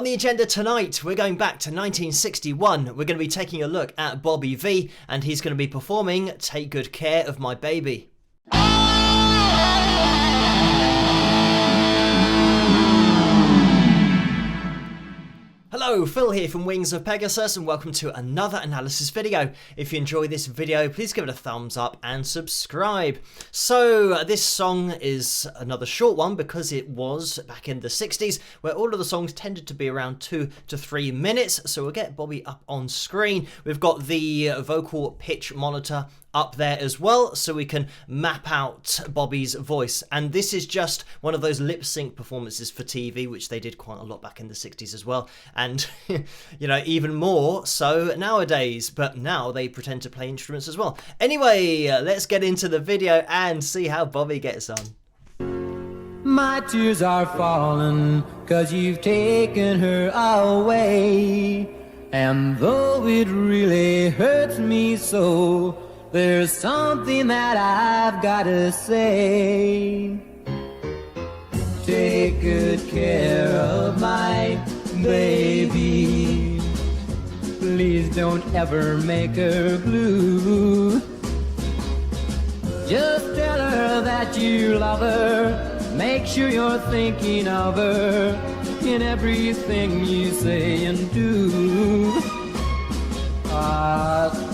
On the agenda tonight, we're going back to 1961. We're going to be taking a look at Bobby Vee, and he's going to be performing Take Good Care of My Baby. Hello, Phil here from Wings of Pegasus, and welcome to another analysis video. If you enjoy this video, please give it a thumbs up and subscribe. So this song is another short one because it was back in the 60s where all of the songs tended to be around 2 to 3 minutes. So we'll get Bobby up on screen. We've got the vocal pitch monitor up there as well, so we can map out Bobby's voice. And this is just one of those lip sync performances for TV, which they did quite a lot back in the 60s as well, and you know, even more so nowadays, but now they pretend to play instruments as well. Anyway, let's get into the video and see how Bobby gets on. My tears are falling 'cause you've taken her away, and though it really hurts me so, there's something that I've gotta say. Take good care of my baby. Please don't ever make her blue. Just tell her that you love her. Make sure you're thinking of her in everything you say and do.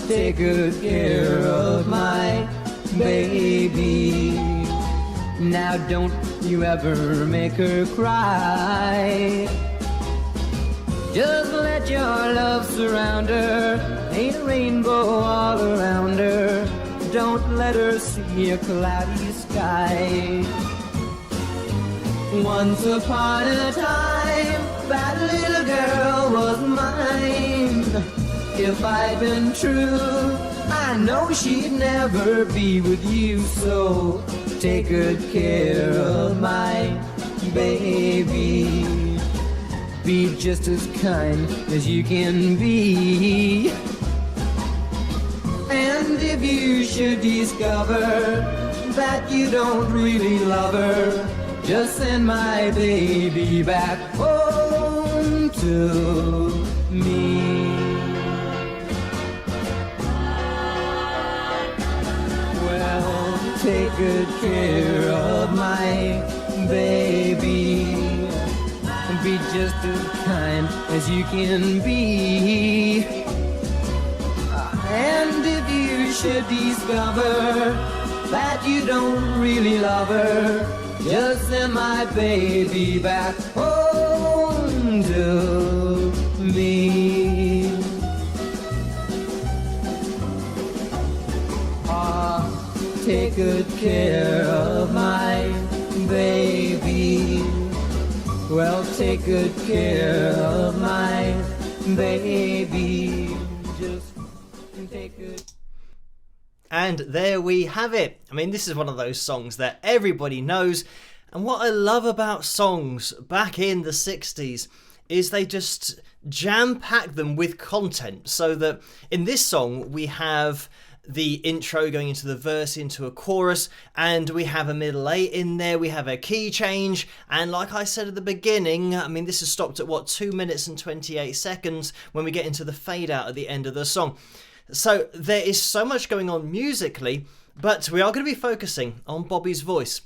Take good care of my baby. Now don't you ever make her cry. Just let your love surround her. Ain't a rainbow all around her. Don't let her see a cloudy sky. Once upon a time, that little girl was mine. If I'd been true, I know she'd never be with you. So take good care of my baby. Be just as kind as you can be. And if you should discover that you don't really love her, just send my baby back home to me. Take good care of my baby. Be just as kind as you can be. And if you should discover that you don't really love her, just send my baby back home to me. Take good care of my baby. Well, take good care of my baby. Just take good. And there we have it. I mean, this is one of those songs that everybody knows. And what I love about songs back in the 60s is they just jam-pack them with content. So that in this song, we have the intro going into the verse, into a chorus, and we have a middle eight in there, we have a key change, and like I said at the beginning, I mean, this is stopped at what, 2 minutes and 28 seconds when we get into the fade out at the end of the song. So there is so much going on musically, but we are going to be focusing on Bobby's voice,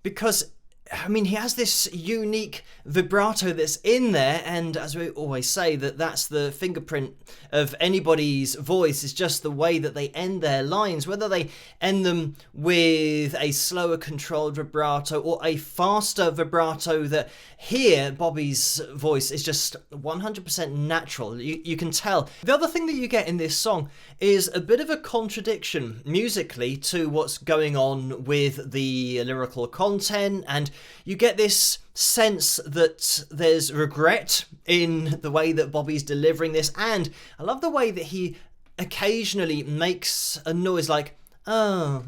because I mean, he has this unique vibrato that's in there, and as we always say, that's the fingerprint of anybody's voice, is just the way that they end their lines, whether they end them with a slower controlled vibrato or a faster vibrato. That here, Bobby's voice is just 100% natural. You can tell. The other thing that you get in this song is a bit of a contradiction musically to what's going on with the lyrical content, and you get this sense that there's regret in the way that Bobby's delivering this, and I love the way that he occasionally makes a noise like, oh,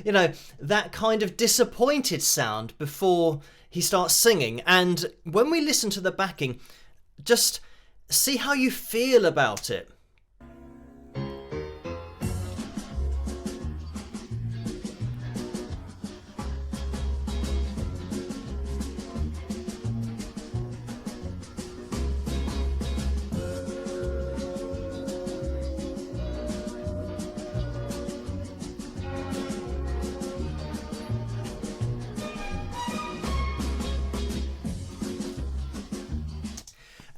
you know, that kind of disappointed sound before he starts singing. And when we listen to the backing, just see how you feel about it.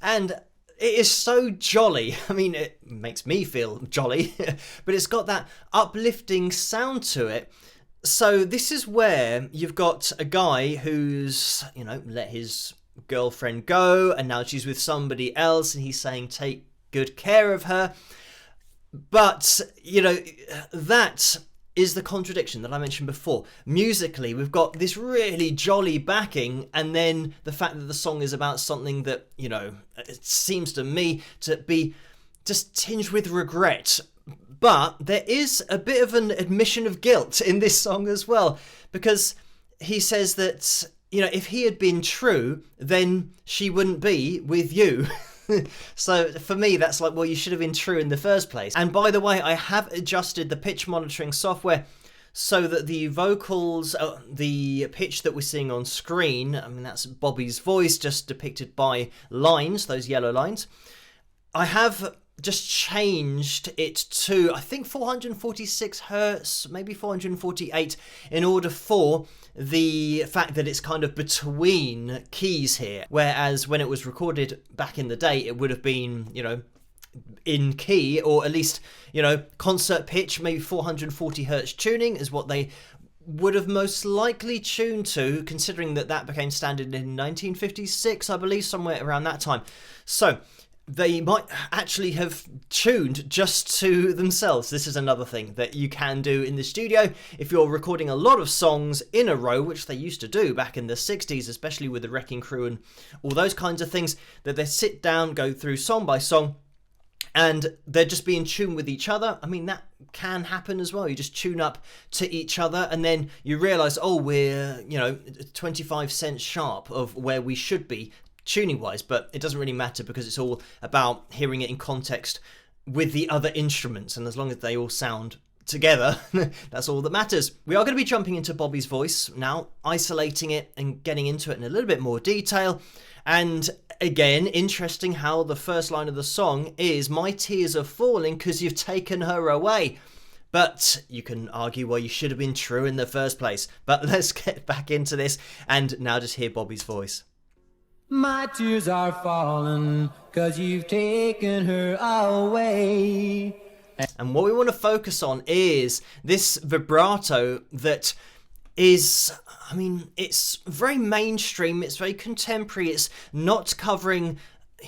And it is so jolly. I mean, it makes me feel jolly, but it's got that uplifting sound to it. So this is where you've got a guy who's, let his girlfriend go, and now she's with somebody else, and he's saying, take good care of her. But, that is the contradiction that I mentioned before. Musically, we've got this really jolly backing, and then the fact that the song is about something that, it seems to me to be just tinged with regret. But there is a bit of an admission of guilt in this song as well, because he says that, if he had been true, then she wouldn't be with you. So for me, that's like, well, you should have been true in the first place. And by the way, I have adjusted the pitch monitoring software so that the vocals, the pitch that we're seeing on screen, I mean, that's Bobby's voice just depicted by lines, those yellow lines. I have just changed it to, I think, 446 hertz, maybe 448, in order for the fact that it's kind of between keys here. Whereas when it was recorded back in the day, it would have been, in key, or at least, concert pitch, maybe 440 hertz tuning is what they would have most likely tuned to, considering that became standard in 1956, I believe, somewhere around that time. So they might actually have tuned just to themselves. This is another thing that you can do in the studio if you're recording a lot of songs in a row, which they used to do back in the 60s, especially with the Wrecking Crew and all those kinds of things, that they sit down, go through song by song, and they're just being tuned with each other. I mean, that can happen as well. You just tune up to each other, and then you realise, oh, we're, 25 cents sharp of where we should be tuning wise, but it doesn't really matter because it's all about hearing it in context with the other instruments, and as long as they all sound together, that's all that matters. We are going to be jumping into Bobby's voice now, isolating it and getting into it in a little bit more detail. And again, interesting how the first line of the song is, my tears are falling because you've taken her away. But you can argue, well, you should have been true in the first place. But let's get back into this and now just hear Bobby's voice. My tears are falling 'cause you've taken her away. And what we want to focus on is this vibrato that is, I mean, it's very mainstream, it's very contemporary, it's not covering,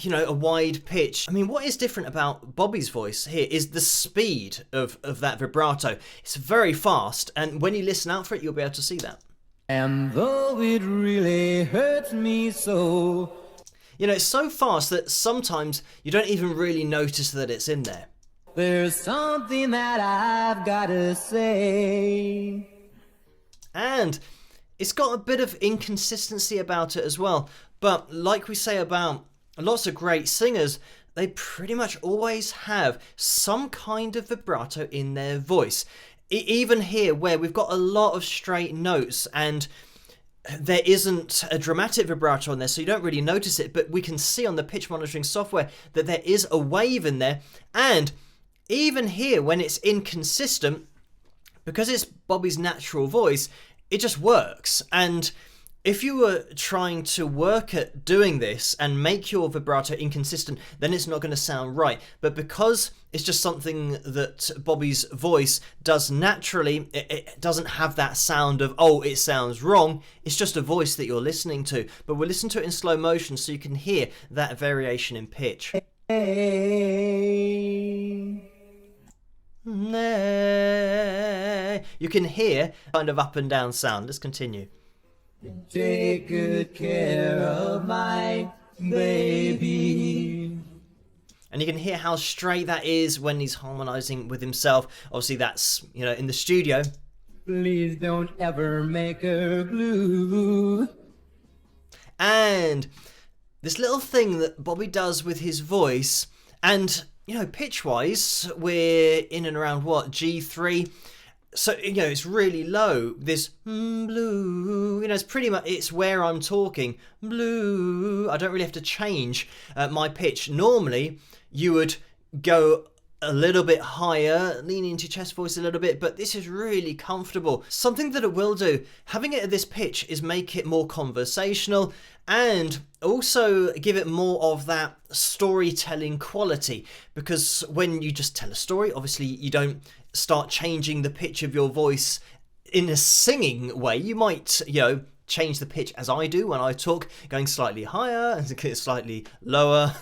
a wide pitch. I mean, what is different about Bobby's voice here is the speed of that vibrato. It's very fast, and when you listen out for it, you'll be able to see that. And though it really hurts me so, it's so fast that sometimes you don't even really notice that it's in there. There's something that I've gotta say. And it's got a bit of inconsistency about it as well. But like we say about lots of great singers, they pretty much always have some kind of vibrato in their voice. Even here, where we've got a lot of straight notes and there isn't a dramatic vibrato on there, so you don't really notice it, but we can see on the pitch monitoring software that there is a wave in there. And even here, when it's inconsistent, because it's Bobby's natural voice, it just works. And if you were trying to work at doing this and make your vibrato inconsistent, then it's not going to sound right. But because it's just something that Bobby's voice does naturally, it doesn't have that sound of, oh, it sounds wrong. It's just a voice that you're listening to. But we'll listen to it in slow motion so you can hear that variation in pitch. You can hear kind of up and down sound. Let's continue. Take good care of my baby. And you can hear how straight that is when he's harmonizing with himself. Obviously that's, in the studio. Please don't ever make her blue. And this little thing that Bobby does with his voice, and, pitch-wise, we're in and around, G3. So, it's really low. This blue, it's pretty much, it's where I'm talking. Blue. I don't really have to change my pitch. Normally, you would go a little bit higher, lean into your chest voice a little bit, but this is really comfortable. Something that it will do, having it at this pitch, is make it more conversational, and also give it more of that storytelling quality, because when you just tell a story, obviously you don't start changing the pitch of your voice in a singing way. You might, change the pitch as I do when I talk, going slightly higher and slightly lower,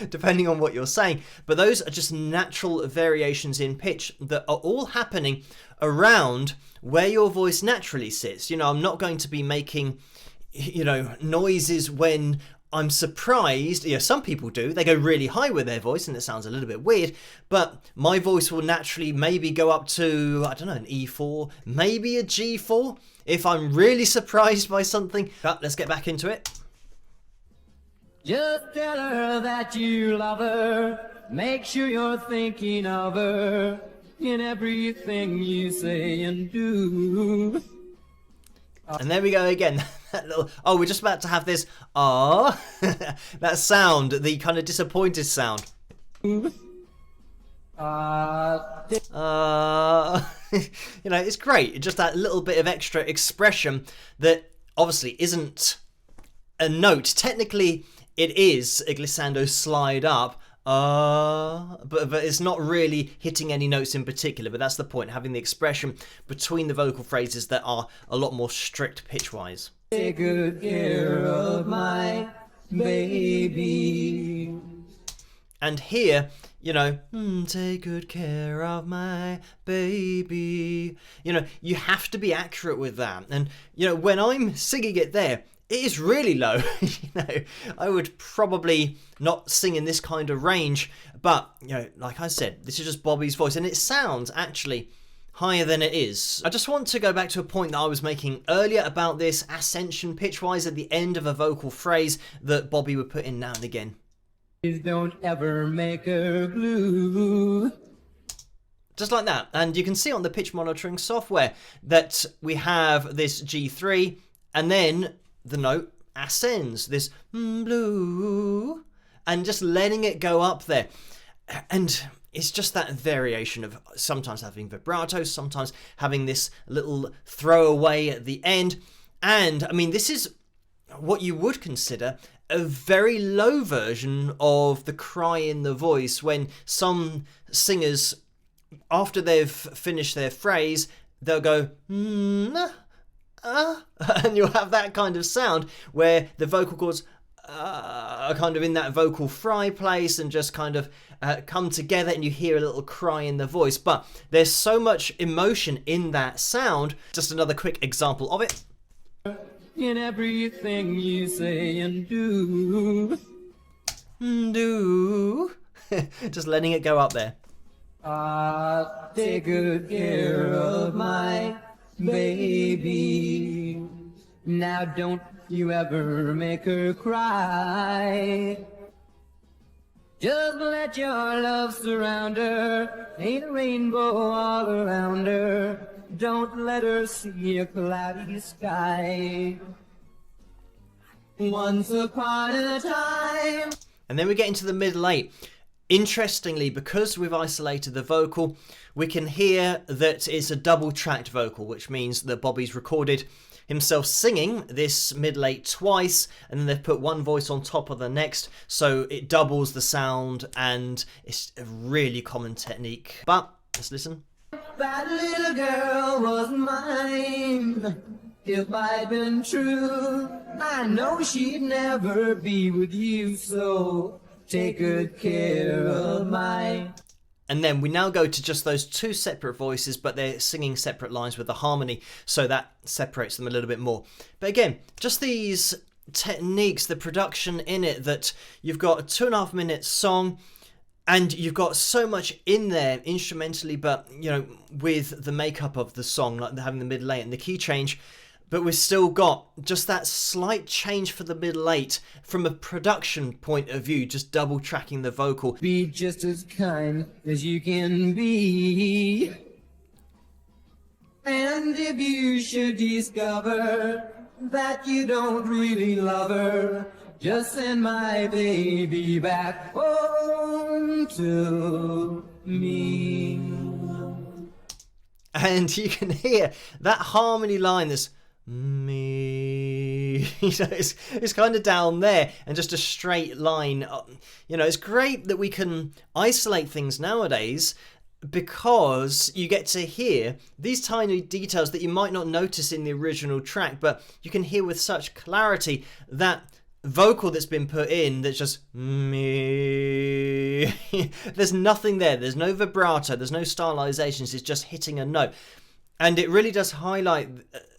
depending on what you're saying. But those are just natural variations in pitch that are all happening around where your voice naturally sits. I'm not going to be making, noises when I'm surprised. Some people do. They go really high with their voice and it sounds a little bit weird, but my voice will naturally maybe go up to, I don't know, an E4, maybe a G4 if I'm really surprised by something. But let's get back into it. Just tell her that you love her. Make sure you're thinking of her in everything you say and do. And there we go again. That little, we're just about to have this that sound, the kind of disappointed sound. It's great. Just that little bit of extra expression that obviously isn't a note. Technically, it is a glissando slide up. But it's not really hitting any notes in particular, but that's the point, having the expression between the vocal phrases that are a lot more strict pitch-wise. Take good care of my baby. And here, take good care of my baby. You have to be accurate with that. And, when I'm singing it there, it is really low. I would probably not sing in this kind of range, but like I said, this is just Bobby's voice and it sounds actually higher than it is. I just want to go back to a point that I was making earlier about this ascension pitch-wise at the end of a vocal phrase that Bobby would put in now and again. Please don't ever make her blue. Just like that. And you can see on the pitch monitoring software that we have this G3 and then the note ascends, this blue, and just letting it go up there. And it's just that variation of sometimes having vibrato, sometimes having this little throwaway at the end. And I mean, this is what you would consider a very low version of the cry in the voice, when some singers, after they've finished their phrase, they'll go, and you'll have that kind of sound where the vocal cords are kind of in that vocal fry place and just kind of come together, and you hear a little cry in the voice. But there's so much emotion in that sound. Just another quick example of it. In everything you say and do. Just letting it go up there. Take good care of my baby. Now don't you ever make her cry. Just let your love surround her. Ain't a rainbow all around her. Don't let her see a cloudy sky. Once upon a time. And then we get into the middle eight. Interestingly, because we've isolated the vocal, we can hear that it's a double-tracked vocal, which means that Bobby's recorded himself singing this middle eight twice, and then they've put one voice on top of the next, so it doubles the sound, and it's a really common technique. But let's listen. That little girl was mine. If I'd been true, I know she'd never be with you, so take good care of mine. And then we now go to just those two separate voices, but they're singing separate lines with the harmony, so that separates them a little bit more. But again, just these techniques, the production in it, that you've got a 2.5 minute song, and you've got so much in there instrumentally, but with the makeup of the song, like having the middle eight and the key change, but we've still got just that slight change for the middle eight from a production point of view, just double tracking the vocal. Be just as kind as you can be. And if you should discover that you don't really love her, just send my baby back home to me. And you can hear that harmony line, this me. It's kind of down there and just a straight line. It's great that we can isolate things nowadays, because you get to hear these tiny details that you might not notice in the original track, but you can hear with such clarity that vocal that's been put in that's just me. There's nothing there. There's no vibrato. There's no stylizations. It's just hitting a note. And it really does highlight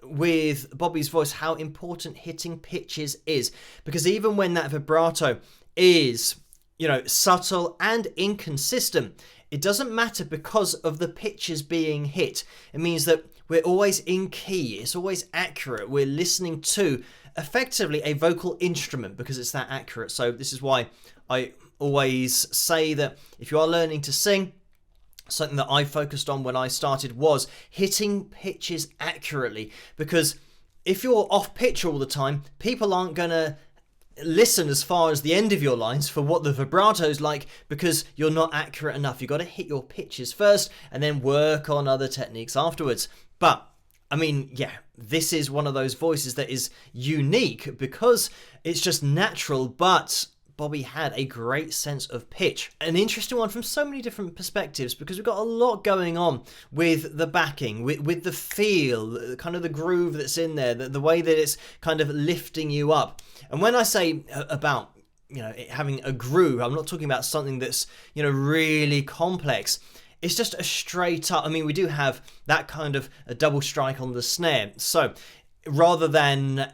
with Bobby's voice how important hitting pitches is, because even when that vibrato is, subtle and inconsistent, it doesn't matter because of the pitches being hit. It means that we're always in key. It's always accurate. We're listening to effectively a vocal instrument because it's that accurate. So this is why I always say that if you are learning to sing, something that I focused on when I started was hitting pitches accurately, because if you're off pitch all the time, people aren't going to listen as far as the end of your lines for what the vibrato's like, because you're not accurate enough. You've got to hit your pitches first and then work on other techniques afterwards. But this is one of those voices that is unique because it's just natural, but Bobby had a great sense of pitch. An interesting one from so many different perspectives, because we've got a lot going on with the backing, with the feel, kind of the groove that's in there, the way that it's kind of lifting you up. And when I say about, it having a groove, I'm not talking about something that's, really complex. It's just a straight up, we do have that kind of a double strike on the snare. So rather than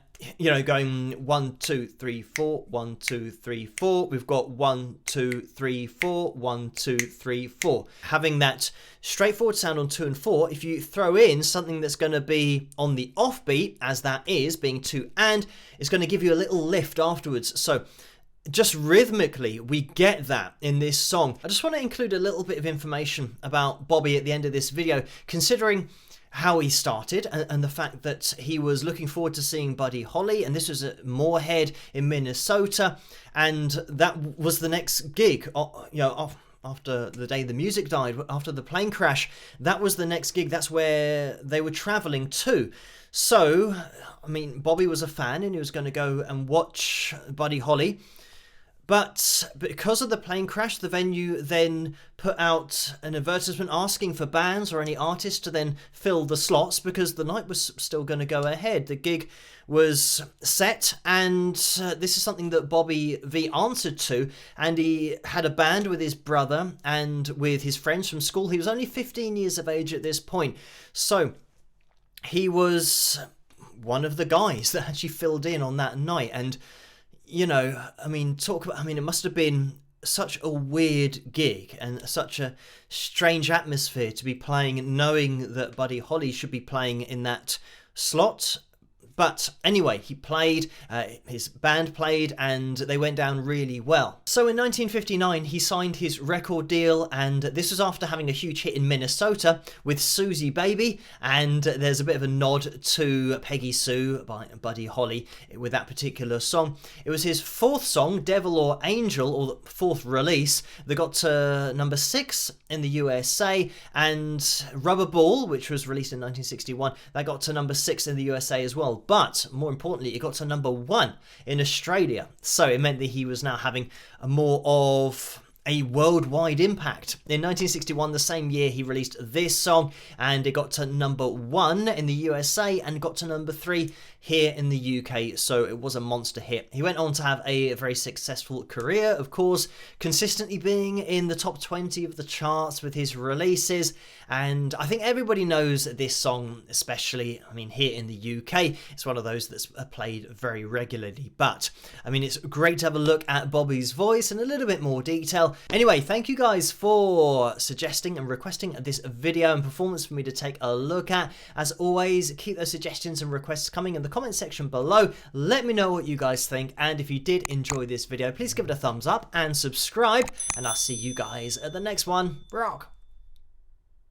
going 1, 2, 3, 4, 1, 2, 3, 4. We've got 1, 2, 3, 4, 1, 2, 3, 4. Having that straightforward sound on 2 and 4, if you throw in something that's going to be on the offbeat, as that is, being 2 and, it's going to give you a little lift afterwards. So just rhythmically, we get that in this song. I just want to include a little bit of information about Bobby at the end of this video, considering how he started and the fact that he was looking forward to seeing Buddy Holly, and this was at Moorhead in Minnesota, and that was the next gig, after the day the music died, after the plane crash. That was the next gig. That's where they were traveling to. So, Bobby was a fan and he was going to go and watch Buddy Holly. But because of the plane crash, the venue then put out an advertisement asking for bands or any artists to then fill the slots, because the night was still going to go ahead. The gig was set, and this is something that Bobby Vee answered to, and he had a band with his brother and with his friends from school. He was only 15 years of age at this point, so he was one of the guys that actually filled in on that night. And it must have been such a weird gig and such a strange atmosphere to be playing, knowing that Buddy Holly should be playing in that slot. But anyway, he played, his band played, and they went down really well. So in 1959, he signed his record deal, and this was after having a huge hit in Minnesota with Susie Baby, and there's a bit of a nod to Peggy Sue by Buddy Holly with that particular song. It was his fourth song, Devil or Angel, or the fourth release, that got to number 6 in the USA, and Rubber Ball, which was released in 1961, that got to number 6 in the USA as well. But more importantly, it got to number 1 in Australia. So it meant that he was now having a more of a worldwide impact. In 1961, the same year, he released this song, and it got to number 1 in the USA and got to number 3 here in the UK, so it was a monster hit. He went on to have a very successful career, of course, consistently being in the top 20 of the charts with his releases, and I think everybody knows this song, especially, here in the UK, it's one of those that's played very regularly. But, it's great to have a look at Bobby's voice in a little bit more detail. Anyway, thank you guys for suggesting and requesting this video and performance for me to take a look at. As always, keep those suggestions and requests coming in the comment section below. Let me know what you guys think, and if you did enjoy this video, please give it a thumbs up and subscribe, and I'll see you guys at the next one. Rock!